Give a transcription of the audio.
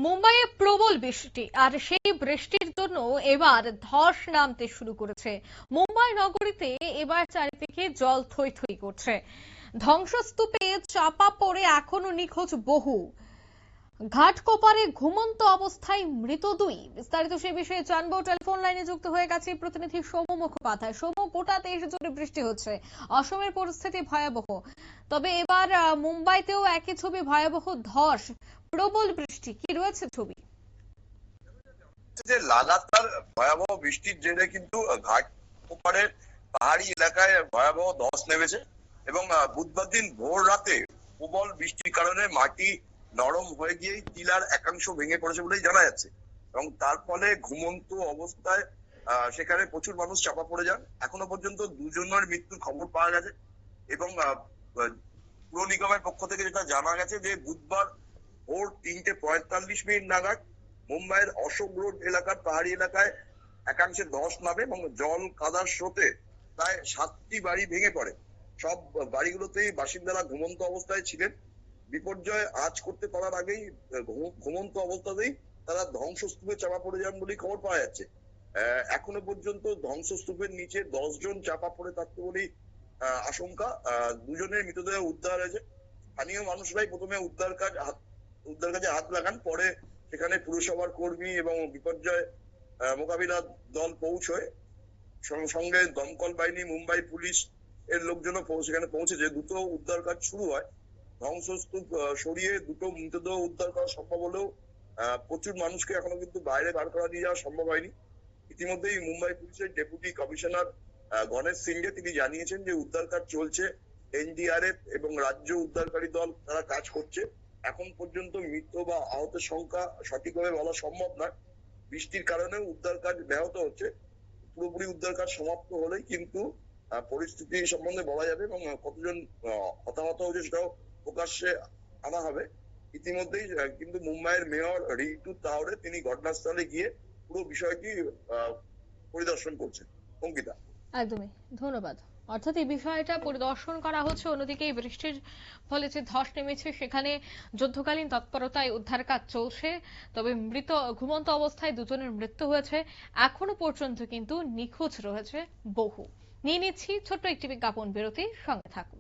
মুম্বাইয়ে প্রবল বৃষ্টি আর সেই বৃষ্টির জন্য এবার ধস নামতে শুরু করেছে। মুম্বাই নগরীতে এবার চারিদিকে জল থই থই করছে। ধ্বংসস্তূপে চাপা পড়ে এখনো নিখোঁজ বহু। ঘাটকোপারে ঘুমন্ত অবস্থায় মৃত দুই। বিস্তারিত সে বিষয়ে জানবো। টেলিফোন লাইনে যুক্ত হয়ে গেছে প্রতিনিধি সৌম্য মুখোপাধ্যায়। সৌম্য, গোটা দেশ জুড়ে বৃষ্টি হচ্ছে, অসমের পরিস্থিতি ভয়াবহ, তবে এবার মুম্বাইতেও একই ছবি, ভয়াবহ ধস, প্রবল বৃষ্টি। কি রয়েছে ছবি? যে লাগাতার ভয়াবহ বৃষ্টির জেরে কিন্তু ঘাট ওপারের পাহাড়ি এলাকায় ভয়াবহ ধস নেমেছে এবং বুধবার দিন ভোর রাতে প্রবল বৃষ্টির কারণে মাটি নরম হয়ে গিয়ে টিলার একাংশ ভেঙে পড়েছে বলেই জানা যাচ্ছে এবং তার ফলে ঘুমন্ত অবস্থায় সেখানে প্রচুর মানুষ চাপা পড়ে যান। এখনো পর্যন্ত দুজনের মৃত্যুর খবর পাওয়া গেছে এবং পুর নিগমের পক্ষ থেকে যেটা জানা গেছে যে বুধবার ভোর 3:45 নাগাদ মুম্বাইয়ের অশোক রোড এলাকার পাহাড়ি এলাকায় একাংশে ধস নামে এবং জল কাদার স্রোতে প্রায় 7টি বাড়ি ভেঙে পড়ে। সব বাড়িগুলোতেই বাসিন্দারা ঘুমন্ত অবস্থায় ছিলেন। বিপর্যয় আঁচ করতে পারার আগেই ঘুমন্ত অবস্থাতেই তারা ধ্বংসস্তূপে চাপা পড়ে যান বলেই খবর পাওয়া যাচ্ছে। এখনো পর্যন্ত ধ্বংসস্তূপের নিচে 10 জন চাপা পড়ে থাকতে বলেই আশঙ্কা। দুজনের মৃতদেহ উদ্ধার হয়েছে। স্থানীয় মানুষরাই প্রথমে উদ্ধার কাজে হাত লাগান, পরে সেখানে পুরসভার কর্মী এবং বিপর্যয় মোকাবিলা দল পৌঁছয়। সঙ্গে দমকল বাহিনী, মুম্বাই পুলিশ এর লোকজনও সেখানে পৌঁছেছে। দ্রুত উদ্ধার কাজ শুরু হয়। ধ্বংসস্তূপ সরিয়ে দুটো মৃতদেহ উদ্ধার করা সম্ভব হলেও প্রচুর মানুষকে এখনো কিন্তু বাইরে বার করা নিয়ে যাওয়া সম্ভব হয়নি। ইতিমধ্যেই মুম্বাই পুলিশের ডেপুটি কমিশনার গণেশ সিংহে তিনি জানিয়েছেন যে উদ্ধার কাজ চলছে। এনডিআরএফ এবং রাজ্য উদ্ধারকারী দল তারা কাজ করছে। এখন পর্যন্ত মৃত বা আহতের সংখ্যা সঠিকভাবে বলা সম্ভব নয়। বৃষ্টির কারণে উদ্ধার কাজ ব্যাহত হচ্ছে। পুরোপুরি উদ্ধার কাজ সমাপ্ত হলেই কিন্তু পরিস্থিতি সম্বন্ধে বলা যাবে এবং কতজন হতাহত হয়েছে সেটাও প্রকাশ্যে আনা হবে। ইতিমধ্যেই কিন্তু মুম্বাইয়ের মেয়র ঋতু তাওরে তিনি ঘটনাস্থলে গিয়ে পুরো বিষয়টি পরিদর্শন করছেন। অঙ্কিতা, একদমই, ধন্যবাদ। অর্থাৎ এই বিষয়টা পরিদর্শন করা হচ্ছে, অন্যদিকে এই বৃষ্টির ফলে যে ধস নেমেছে সেখানে যুদ্ধকালীন তৎপরতায় উদ্ধার কাজ চলছে। তবে ঘুমন্ত অবস্থায় দুজনের মৃত্যু হয়েছে, এখনো পর্যন্ত কিন্তু নিখোঁজ রয়েছে বহু। নিয়ে নিচ্ছি ছোট্ট একটি বিজ্ঞাপন বিরতি, সঙ্গে থাকুন।